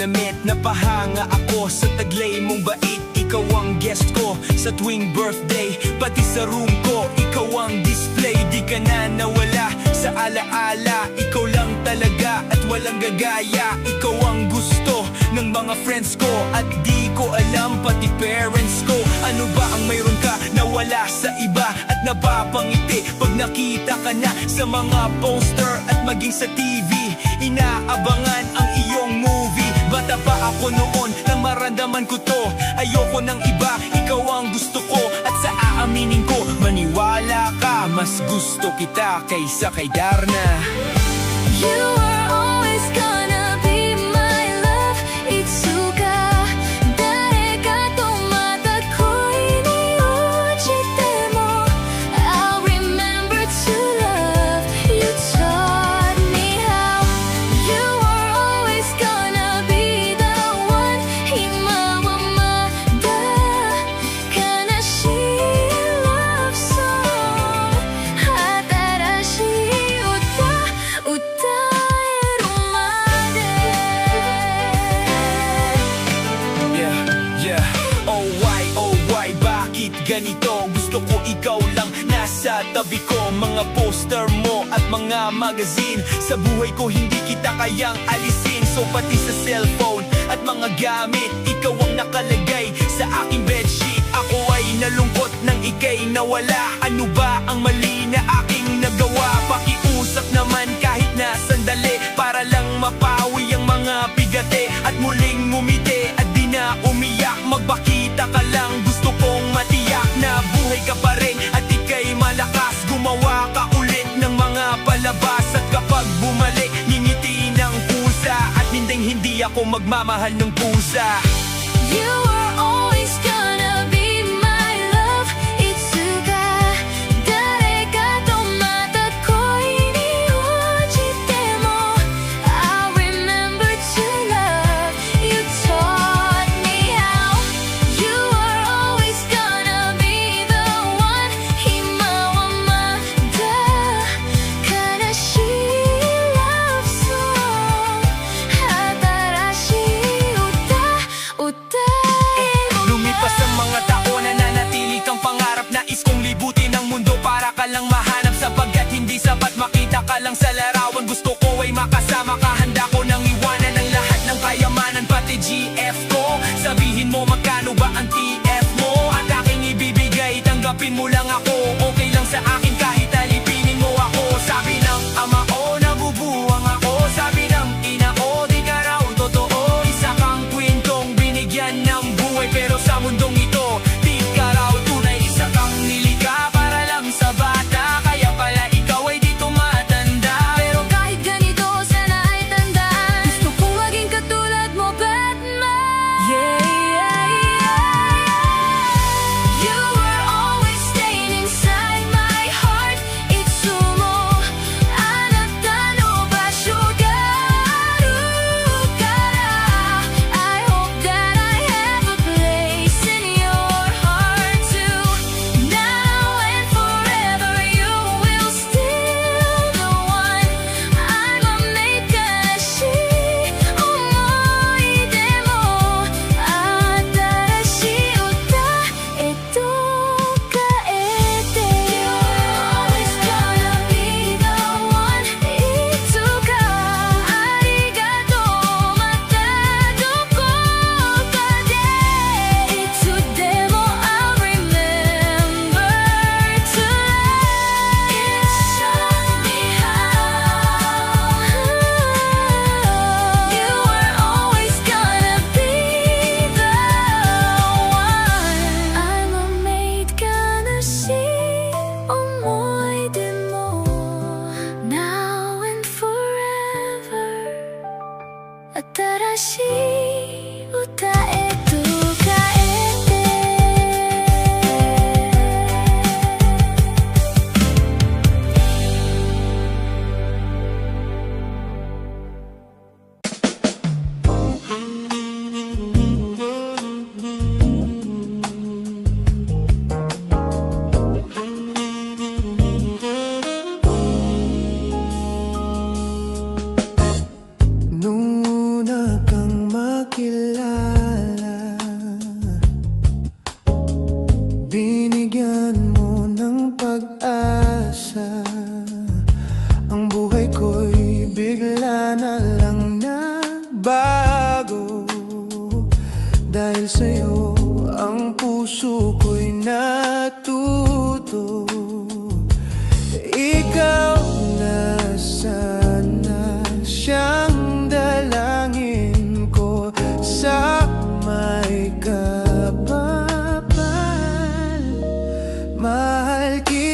namit, napahanga ako sa taglay mong bait. Ikaw ang guest ko sa tuwing birthday, pati sa room ko, ikaw ang display. Di ka na nawala sa alaala, ikaw lang talaga at walang gagaya. Ikaw ang gusto ng mga friends ko at di ko alam pati parents ko. Ano ba ang mayroon ka na wala sa iba at napapangiti pag nakita ka na sa mga poster at maging sa TV? Inaabangan ang iyong movie. Bata pa ako noon nang maramdaman ko to. Ayoko ng iba, ikaw ang gusto ko. At sa aaminin ko, maniwala ka, mas gusto kita kaysa kay Darna. You are always gonna be my love, Itsuka. Dareka to matakoi ni ujite mo. I'll remember to love, you taught me how. You are always gonna be the one, himawamada. Kanashi love song, hatarashi uta ganito, gusto ko ikaw lang nasa tabi ko. Mga poster mo at mga magazine, sa buhay ko hindi kita kayang alisin. So pati sa cellphone at mga gamit, ikaw ang nakalagay sa aking bedsheet. Ako ay nalungkot nang ika'y nawala. Ano ba ang mali na aking nagawa? Pakiusap naman kahit na sandali, para lang mapawi ang mga bigate at muling ngumiti at di na umiyak. Magbakita ka lang, gusto kong matiyak na buhay ka pa rin at ika'y malakas. Gumawa ka ulit ng mga palabas at kapag bumalik, ngingiti ng pusa. At hindi ako magmamahal ng pusa. You are always gonna be my love, Itsuka. Dareka to matakoi ni ujite mo. I'll remember to love, you taught me how. You are always gonna be the one, himawamada. Kanashi love song, hatarashi uta. Lumipas ang mga taon, nananatili kang pangarap. Nais kong libutin ang mundo para ka lang mahanap. Sapagkat hindi sapat makita ka lang sa larawan. Gusto ko ay makasama ka, handa ko nang iwanan ang lahat ng kayamanan, pati GF ko. Sabihin mo magkano ba ang TF mo at aking ibibigay, tanggapin mo lang ako. Okay lang sa akin kahit alipinin mo ako. Sabi ng ama o, nabubuwang ako. Sabi ng ina o, di ka raw totoo. Isa kang kwentong binigyan ng buhay, pero sa mundong ito, di ka raw tunay. Isa kang nilikha para lang sa bata, kaya pala ikaw ay di tumatanda. Pero kahit ganito, sana ay tandaan, gusto kong maging katulad mo, Batman. You were always staying inside my heart,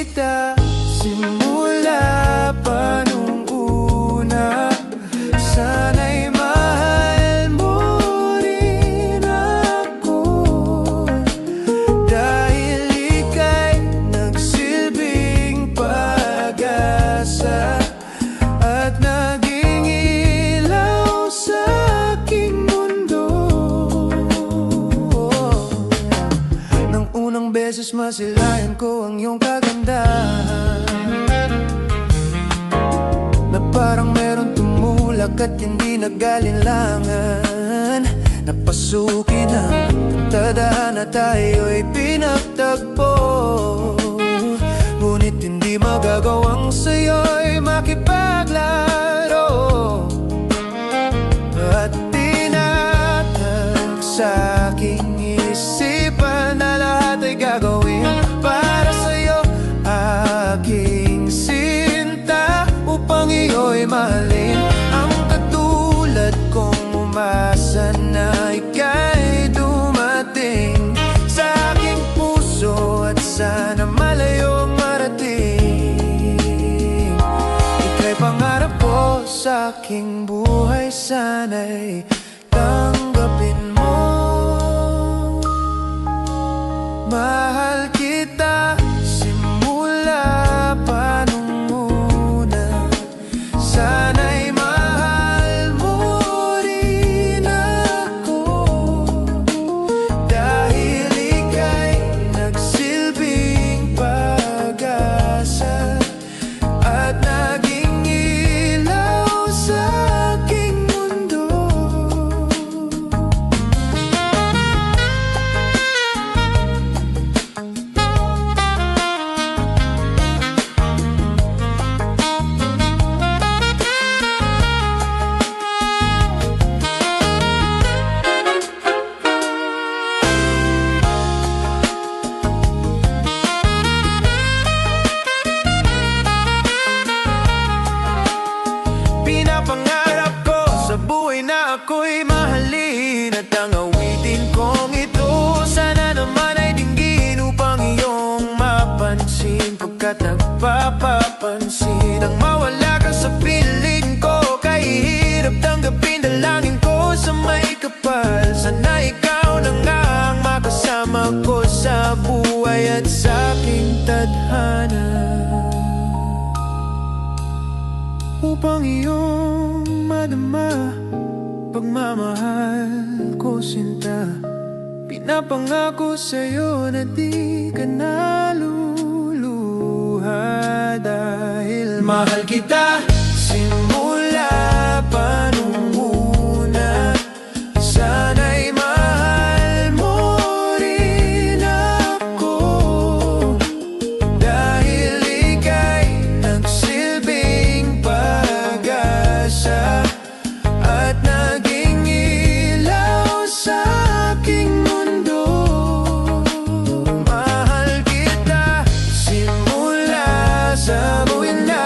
kita simula pa nung una. Sana'y mahal mo rin ako, dahil ika'y nagsilbing pag-asa at naging ilaw sa aking mundo. Nang unang beses masilayan ko ang iyong kagandahan, na parang meron tumulak at hindi nagalinlangan. Napasukin ang tadhana, tayo'y pinagtagpo, ngunit hindi magagawang sa'yo'y makipaglaro. At tinatag sa'king isipan na lahat ay gagawin para sa'yo, aking sinta, upang iyo'y mahalin. Ang katulad kong umasa na ika'y dumating sa aking puso, at sana malayo ang marating. Ika'y pangarap ko sa aking buhay, sana'y tanggapin mo. Mahal kita simula pa nung una. Sana'y mahal mo rin ako, dahil ika'y nagsilbing pag-asa at naging ilaw sa aking mundo. Pinapangarap ko sa buhay na ako'y mahalin, at ang awitin kong ito sana naman ay dinggin upang iyong mapansin, pagkat nagpapapansin ang mawala ka sa piling ko. Kahihirap tanggapin dalangin ko sa may kapal, sana ikaw na nga ang makasama ko sa buhay at sa aking tadhana, upang iyong madama pagmamahal ko, sinta. Pinapangako sa'yo na di ka naluluha, dahil mahal kita simula pa nung una. Sana'y mahal mo rin ako, dahil ika'y nagsilbing pag-asa at naging ilaw sa aking mundo. Mahal kita simula sa buhay na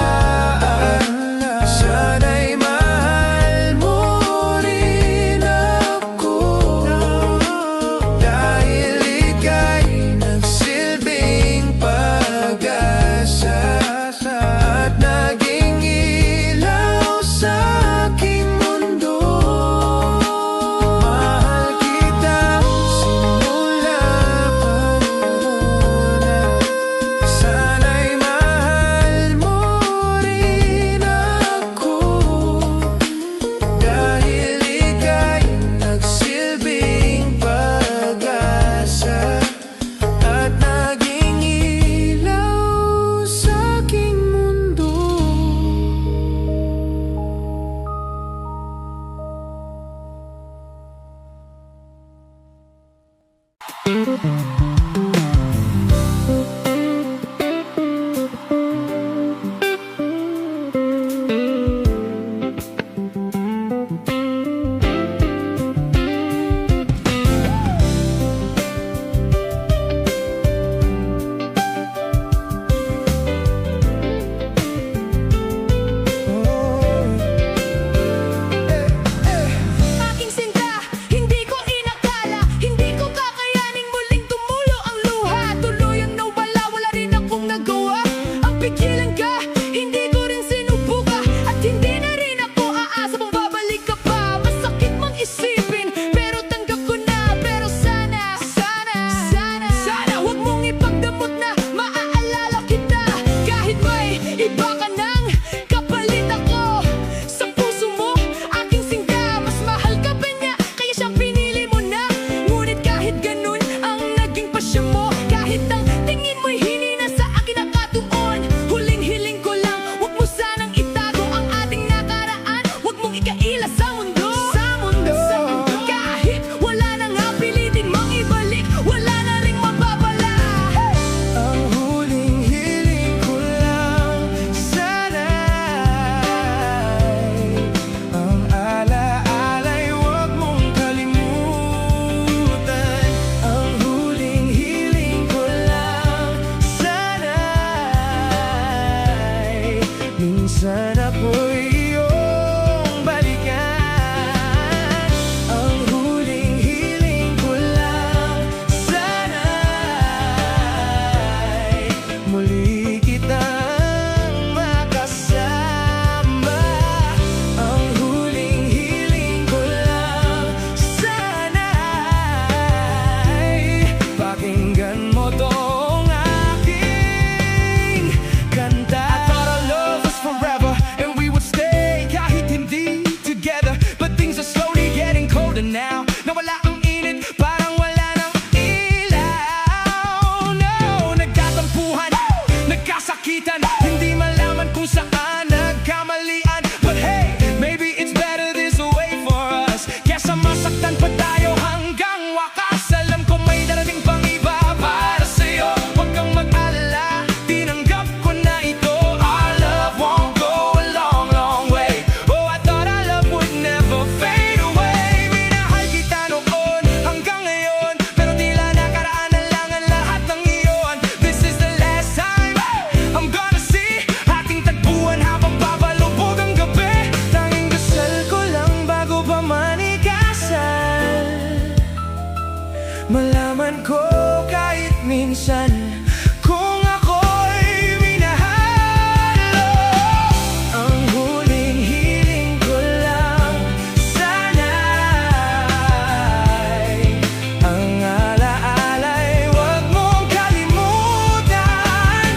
minsan ako'y iyong balikan. Ang huling hiling ko lang sana'y muli kitang makasama. Ang huling hiling ko lang sana'y pakinggan mo tong aking kanta. I thought our love was forever and we would stay kahit hindi together, but things are slowly getting colder now. Nawala ang init, parang wala nang ilaw. No, nagtatampuhan, nagkasakitan, hindi malaman kung saan nagkamalian. But hey, maybe it's better this way for us, kesa masaktan pa tayo hanggang wakas. Alam ko may darating pang iba para sa'yo, huwag kang mag-alala, tinanggap ko na ito. Our love won't go a long, long way. Oh, I thought our love would never fade away. Minahal kita noon hanggang ngayon, pero tila nakaraan na lang ang lahat ng iyon. This is the last time I'm gonna see ating tagpuan habang papalubog ang gabi. Tanging dasal ko lang bago pa man ikasal, malaman ko kahit minsan kung ako'y minahal. Ang huling hiling ko lang sana'y ang alaala'y huwag mong kalimutan.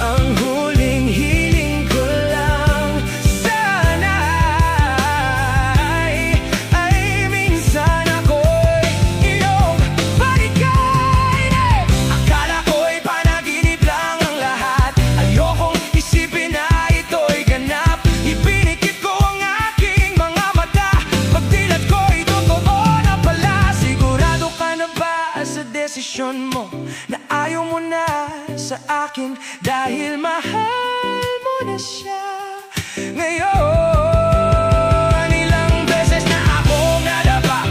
Ang huling hiling ko lang sana'y ay minsan ako'y iyong balikan. Akala ko'y panaginip lang ang lahat, ayokong isipin na ito'y ganap. Ipinikit ko ang aking mga mata, pagdilat ko'y totoo na pala. Sigurado ka na ba sa desisyon mo na ayaw mo na sa akin dahil mahal mo na siya ngayon? Ilang beses na akong nadapa,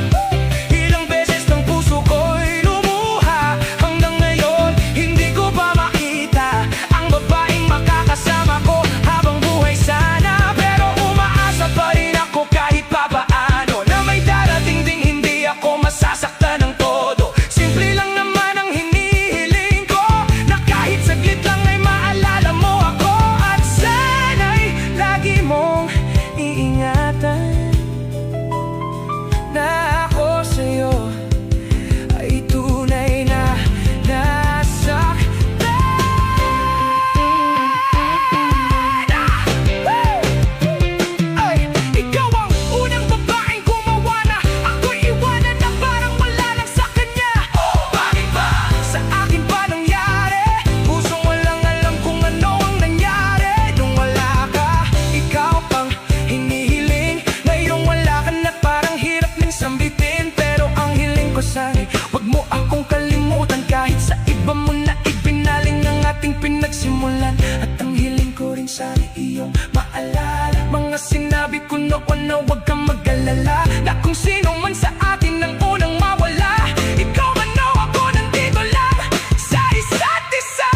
ilang beses ng puso ko'y lumuha, hanggang ngayon hindi ko pa makita ang babaeng makakasama ko habang buhay sana. Pero umaasa pa rin ako kahit papaano na may darating ding hindi ako masasaktan ng todo. Simple lang naman ang hinihiling ko, na kahit saglit lang ay maalala mo ako, at sana'y lagi mong iingatan na ako sa'yo ay tunay na nasaktan. Ay, ikaw ang unang babaeng gumawa na ako'y iwanan na parang wala lang sa kanya. Bakit ba? Sa akin ba nangyari? Pusong walang alam kung ano ang nangyari. Nung wala ka, ikaw pang hinihiling. Ngayong wala ka na, parang hirap ng sambitin. Pero ang hiling ko sa'yo, wag mo akong kalimutan. Kahit sa iba mo na ibinaling ang ating pinagsimulan. At ang hiling ko rin sana iyong maalala mga sinabi ko noon na wag kang mag-alala, na kung sino man sa atin ang unang mawala, ikaw man o ako nandito lang sa isa't isa.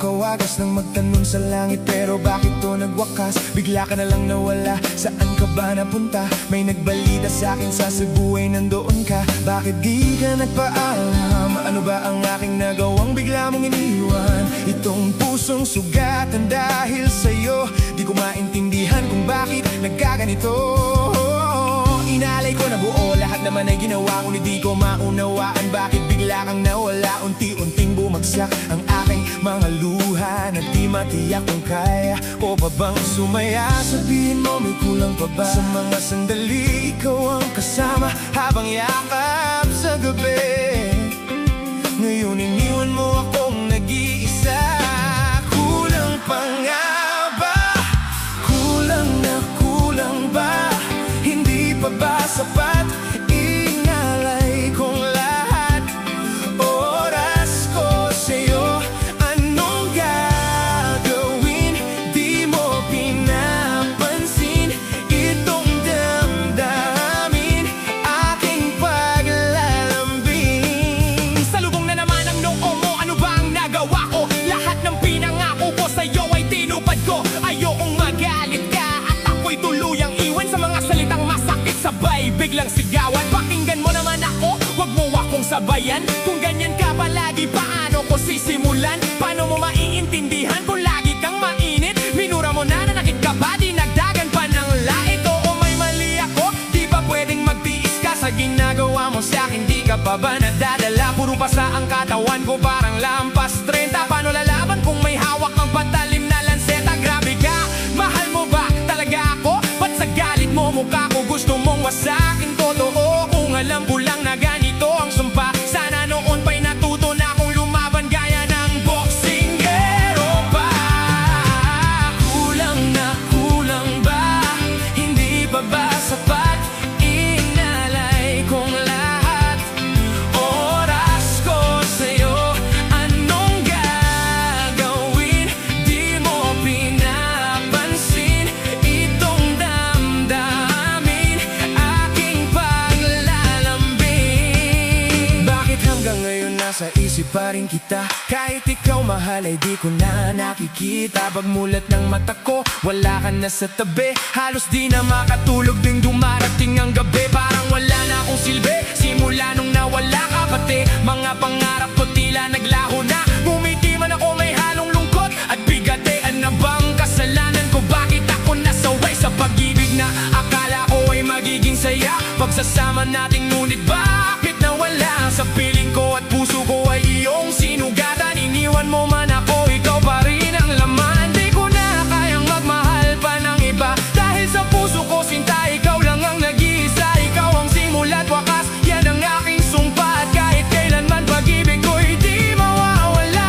Kawagas nang magtanong sa langit, pero bakit to nagwakas? Bigla ka na lang nawala, saan ka ba napunta? May nagbalita sa akin sa Cebu ay nandoon ka. Bakit di ka nagpaalam? Ano ba ang aking nagawang bigla mong iniwan? Itong pusong sugatan dahil sa'yo, di ko maintindihan kung bakit nagkaganito. Inalay ko na buo, lahat naman ay ginawa, ngunit di ko maunawaan bakit bigla kang nawala. Unti-unting bumagsak ang aking Mga luha na di matiyak kung kaya o pa bang sumaya. Sabihin mo may kulang pa ba sa mga sandali ikaw ang kasama habang yakap sa gabi. Ngayon iniwan mo akong nag-iisa. Kulang pa nga ba? Kulang na kulang ba? Hindi pa ba sapat? Inalay kong lahat oras ko sa'yo. Anong gagawin? Di mo pinapansin itong damdamin, aking paglalambing. Salubong na naman ang noo mo, ano ba ang nagawa ko? Lahat ng pinangako ko sa'yo ay tinupad ko. Ayokong magalit ka at ako'y tuluyang iwan sa mga salitang masakit. Sabay biglang sigawan, pakinggan mo naman ako, wag mo akong sabayan. Kung ganyan ka palagi, paano ko sisimulan? Paano mo maiintindihan kung lagi kang mainit? Minura mo na nanakit ka pa, dinagdagan pa ng lait. Oo, may mali ako, di ba pwedeng magtiis ka sa ginagawa mo sa'kin? Di ka pa ba nadadala? Puro pasa ang katawan ko, parang lampas 30. Paano lalaban kung may hawak kang patalim na lanseta? Grabe ka, mahal mo ba talaga ako? Ba't sa galit mo mukha ko gusto mong wasakin? Totoo kung alam ko lang na ganito ang sumpa. Sana noon pa'y natuto na akong lumaban gaya ng boksingero pa. Kulang na kulang ba? Hindi pa ba sapat? Inalay kong lahat oras ko sa'yo. Anong gagawin? Di mo pinapansin itong damdamin, aking paglalambing. Bakit hanggang ngayon nasa isip pa rin kita? Kahit ikaw mahal ay di ko na nakikita. Pagmulat ng mata ko, wala ka na sa tabi. Halos di na makatulog ding dumarating ang gabi. Parang wala na akong silbi simula nung nawala ka. Pati mga pangarap ko tila naglaho na. Ngumiti man ako may halong lungkot at bigate. Ano bang kasalanan ko? Bakit ako nasaway sa pag-ibig na akala ko ay magiging saya? Pagsasama natin ngunit bakit nawala? Sa piling ko at puso ko ay iyong sinugatan. Iniwan mo man ako, ikaw pa rin ang laman. Di ko na kayang magmahal pa ng iba. Dahil sa puso ko sinta, ikaw lang ang nag-iisa. Ikaw ang simula't wakas, yan ang aking sumpa. At kahit kailanman pag-ibig ko'y di mawawala.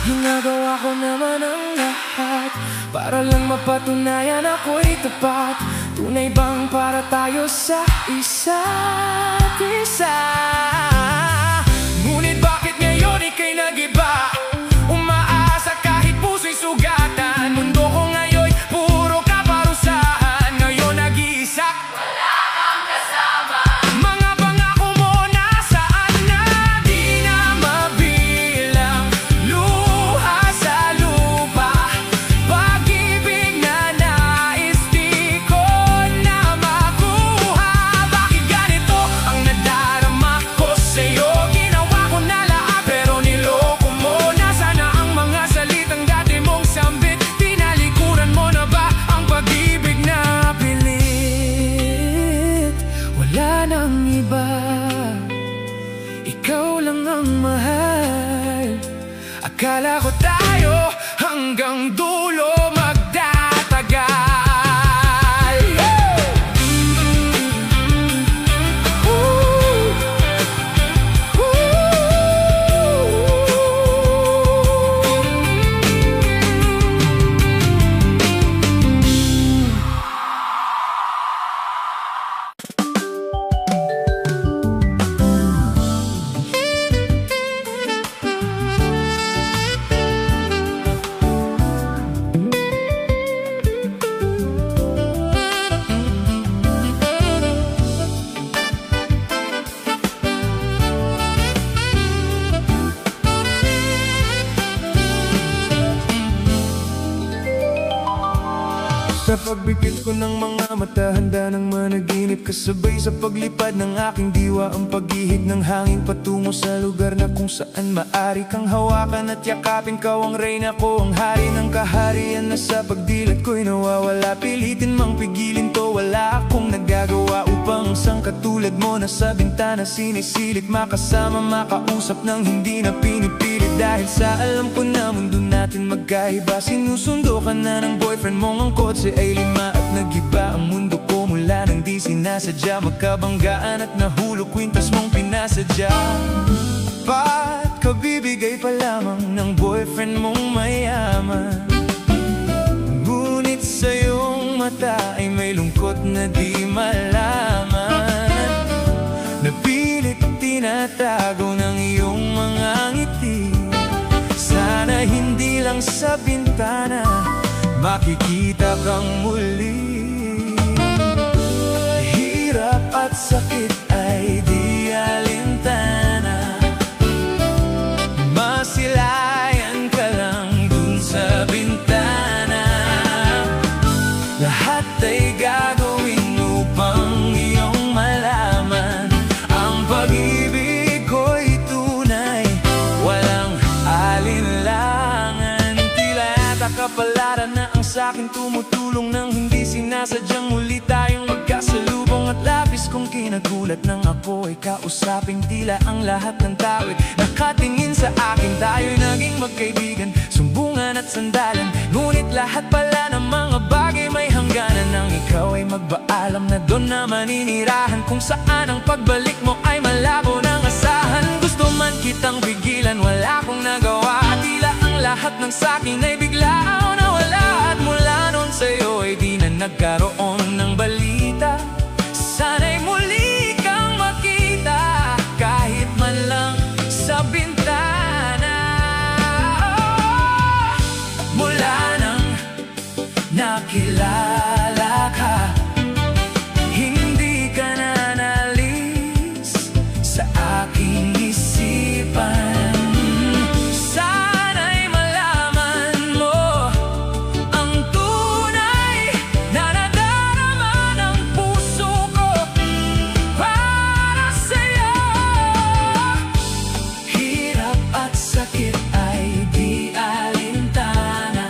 Ginagawa ko naman ang lahat para lang mapatunayan ako'y tapat. Tunay bang para tayo sa isa't isa? Ngunit bakit ngayon ika'y nag-iba? Umaasa kahit puso'y sugatan. Mundo ko ngayon puro kaparusahan. Ngayon nag-iisa, wala kang kasama. Mga pangako mo nasaan na? Di na mabilang, luha sa lupa. Pag-ibig na nais di ko na makuha. Bakit ganito ang nadarama ko sa'yo? Ginawa ko na lahat pero niloko mo. Nasaan na ang mga salitang dati mong sambit? Tinalikuran mo na ba ang pag-ibig na pilit? Wala nang iba, ikaw lang ang mahal. Akala ko tayo hanggang dulo magtatagal. Sa pagbibit ko ng mga mata, handa ng managinip. Kasabay sa paglipad ng aking diwa, ang paghihig ng hangin patungo sa lugar na kung saan maari kang hawakan at yakapin. Ka ang reyna ko, ang hari ng kaharian na sa pagdilat ko'y nawawala. Pilitin mang pigilin to, wala akong nagagawa upang isang katulad mo na sa bintana sinisilip. Makasama, makausap ng hindi na pinipilit. Dahil sa alam ko na mundo natin magkaiba, sinusundo ka na ng boyfriend mong ang kotse ay 5 at nag-iba ang mundo ko mula nang di sinasadya. Magkabanggaan at nahulog kwintas mong pinasadya. Ba't ka bibigay pa lamang ng boyfriend mong mayaman? Ngunit sa iyong mata ay may lungkot na di malaman. Napilit tinatago ng iyong mga ngiti. Sana hindi lang sa bintana makikita kang muli. Hirap at sakit ay di alintana, masilayan ka lang dun sa bintana. Lahat ay gagawin upang iyong malaman ang pag-ibig ko'y tunay, walang alinlangan. Tila yata kapalaran na ang sa'kin tumutulong nang hindi sinasadyang muli tayong magkasalubong. At labis kong kinagulat nang ako ay kausaping tila ang lahat ng tao ay nakatingin sa akin. Tayo'y naging magkaibigan, sumbungan at sandalan. Ngunit lahat pala ng mga bagay may hangganan. Nang ikaw ay magbaalam na doon na maninirahan, kung saan ang pagbalik mo ay malabo ng asahan. Gusto man kitang pigilan, wala akong nagawa. At tila ang lahat ng sakin ay bigla nawala. At mula noon sa'yo ay di na nagkaroon ng balita. Sana'y muli kang makita kahit man lang sa bintana. Mula nang nakilala ka, hindi ka na nalis sa aking isipan. Sana'y malaman mo ang tunay na nadarama ng puso ko para sa'yo. Hirap at sakit ay di alintana,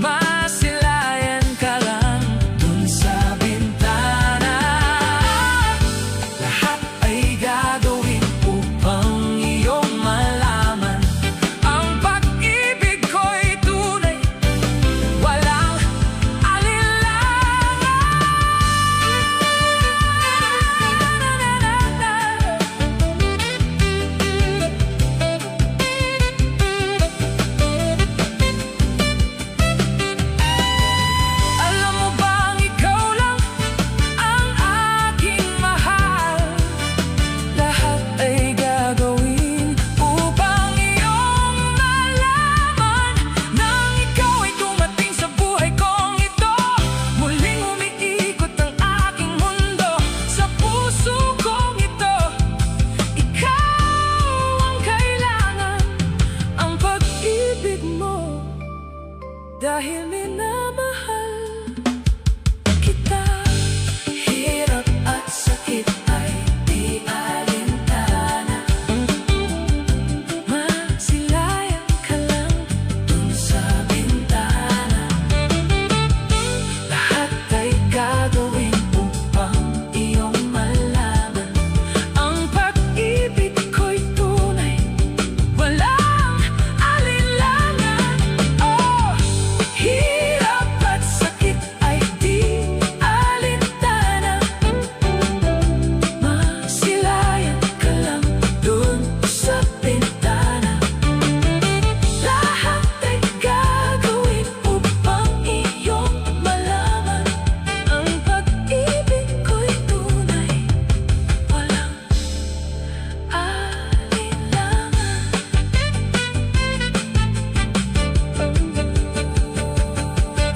masilayan ka lang dun sa bintana. Lahat ay gagawin upang iyong malaman ang pag-ibig ko'y tunay, walang alinlangan. Alam mo bang ikaw lang ang aking mahal? Lahat ay gagawin upang iyong malaman nang ikaw ay dumating sa buhay kong ito. Muling umiikot ang aking mundo sa puso kong ito. Ikaw ang kailangan, ang pag-ibig mo, dahil minamahal kita. Hirap at sakit ay di alintana, masilayan ka lang dun sa bintana. Lahat ay gagawin upang iyong malaman ang pag-ibig ko'y tunay, walang alinlangan. Oh, hirap at sakit ay di alintana, masilayan ka lang dun sa bintana. Lahat ay gagawin upang iyong malaman ang pag-ibig ko'y tunay, walang alinlangan.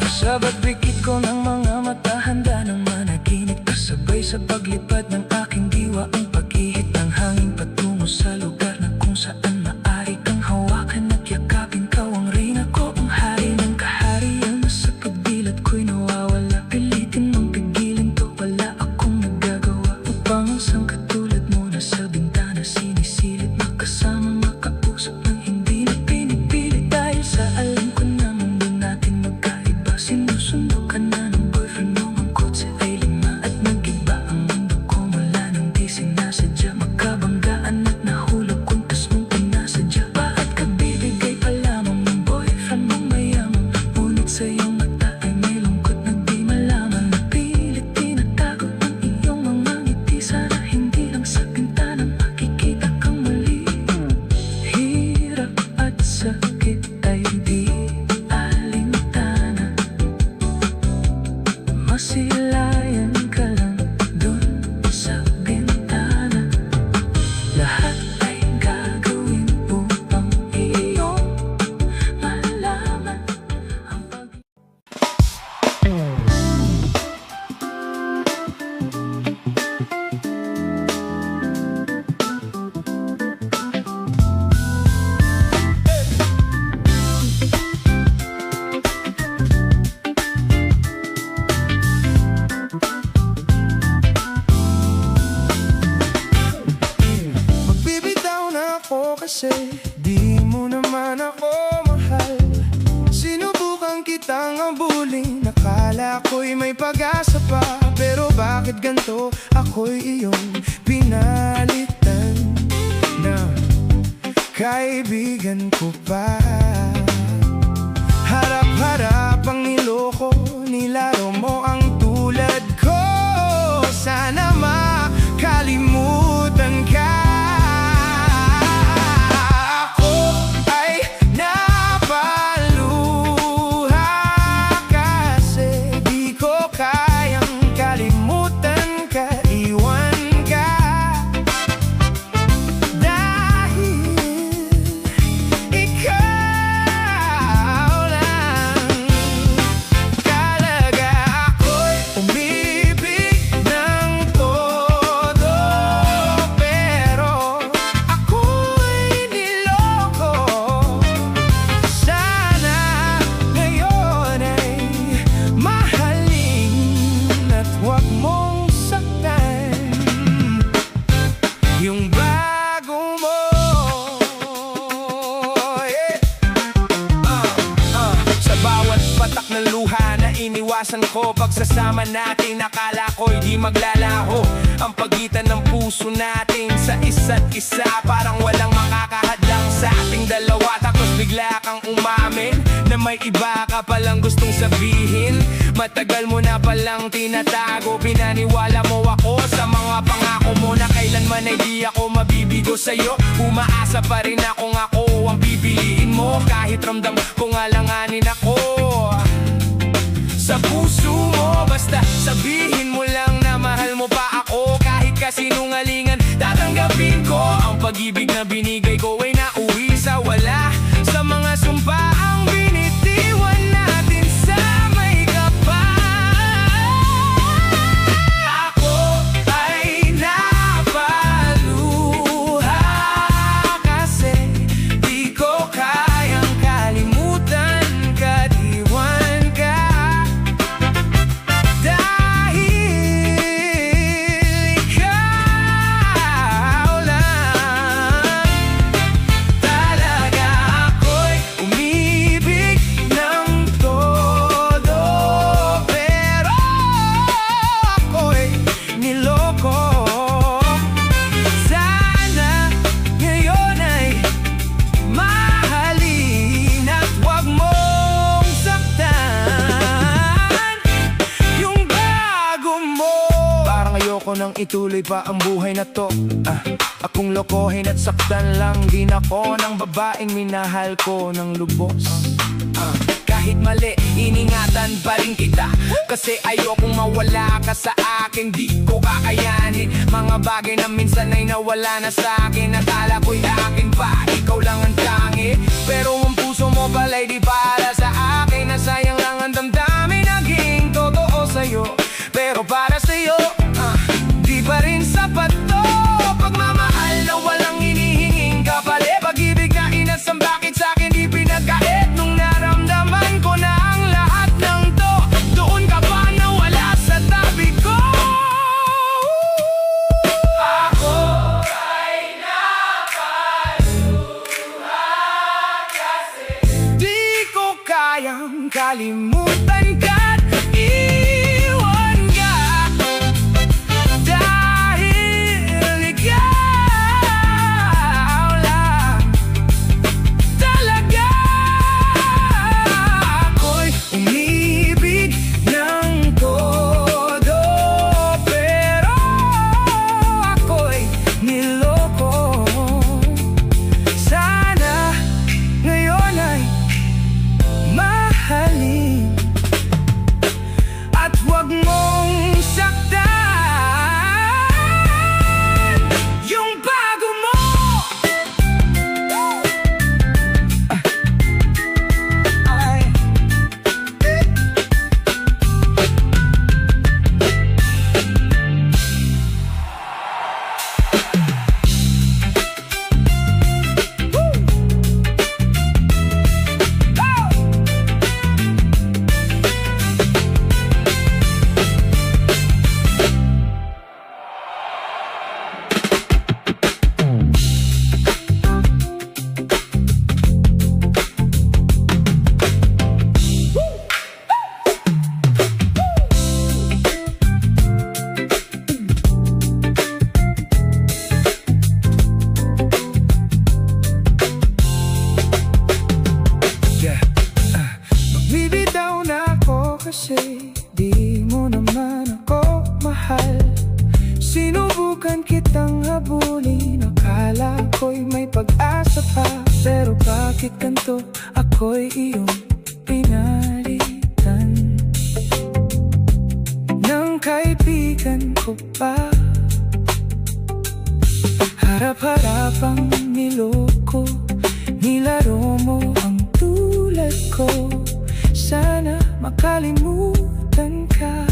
Sabat bigit ko ng mga mata, handa ng managinip, kasabay sa paglipad ng aking diwa ang pag-ihit ng hangin patungo sa lugar na kung saan maaari kang hawakan at yakapin. Ikaw ang reyna ko, ang hari ng kaharian, nasa kabilat ko'y nawawala. Pilitin mong pigilin to, wala akong nagagawa upang ang sang katulad mo na sa bintana sinisilip, makasama makausap ng hindi na pinipilit. Dahil sa alam ko na mundo natin magkaiba, sinusundo ka na ng boyfriend mo ang kotse ay 5 at nag-iba ang mundo ko mula mo naman ako mahal. Sinubukan kitang abulin, nakala ko'y may pag-asa pa. Pero bakit ganito, ako'y iyong pinalitan na kaibigan ko pa. Harap-harap ang niloko, nilaro mo ang tulad ko. Sana makalimutan ka. Ako ay napaluha kasi di ko kayang kalimutan ka, iwan ka. Dahil ikaw lang talaga. Ako'y umibig ng todo, pero ako'y niloko. Sana ngayon ay mahalin at huwag mong saktan yung bago mo. Sa bawat patak ng luha na iniwasan ko, pagsasama natin akala ko'y di maglalaho. Ang pagitan ng puso natin sa isa't isa, parang walang makakahadlang sa ating dalawa. Tapos bigla kang umamin na may iba ka palang gustong sabihin. Matagal mo na palang tinatago, pinaniwala mo ako sa mga pangako mo na kailanman ay di ako mabibigo sa'yo. Umaasa pa rin akong ako ang pipiliin mo, kahit ramdam kong alanganin ako sa puso mo. Basta sabihin mo lang na mahal mo pa ako, kahit kasinungalingan tatanggapin ko. Ang pag-ibig na binigay ko ay nauwi sa wala, sa mga sumpaang binitiwan natin sa may kapal. Ako ay napaluha kasi di ko kayang kalimutan ka, iwan ka. Dahil ikaw lang talaga. Ako'y umibig ng todo, pero ako'y niloko. Sana ngayon ay mahalin at huwag mong saktan yung bago mo. Parang ayoko nang ituloy pa ang buhay na to. Akong lokohin at saktan lang din ako ng babaeng minahal ko ng lubos. Kahit mali, iningatan pa rin kita, kasi ayokong mawala ka sa akin. Di ko kakayanin mga bagay na minsan ay nawala na sa akin. Akala ko'y akin pa, ikaw lang ang tangi, pero ang puso mo pala'y di para sa akin. Nasayang lang ang damdamin, naging totoo sa'yo, pero para sa'yo di pa rin sapat to. Pagmamahal na walang hinihinging kapalit, pag-ibig na inasam, bakit sa'kin di pinagkait? Nung naramdaman ko na ang lahat ng to, doon ka pa nawala sa tabi ko. Ako ay napaluha kasi di ko kayang kalimutan ka't iwan ka. Dahil ikaw lang talaga. Ako'y umibig ng todo, pero ako'y niloko. Sana ngayon ay mahalin bakit ganto ako'y iyong pinalitan ng kaibigan ko pa. Harap-harapang niloko, nilaro mo ang tulad ko. Sana makalimutan ka.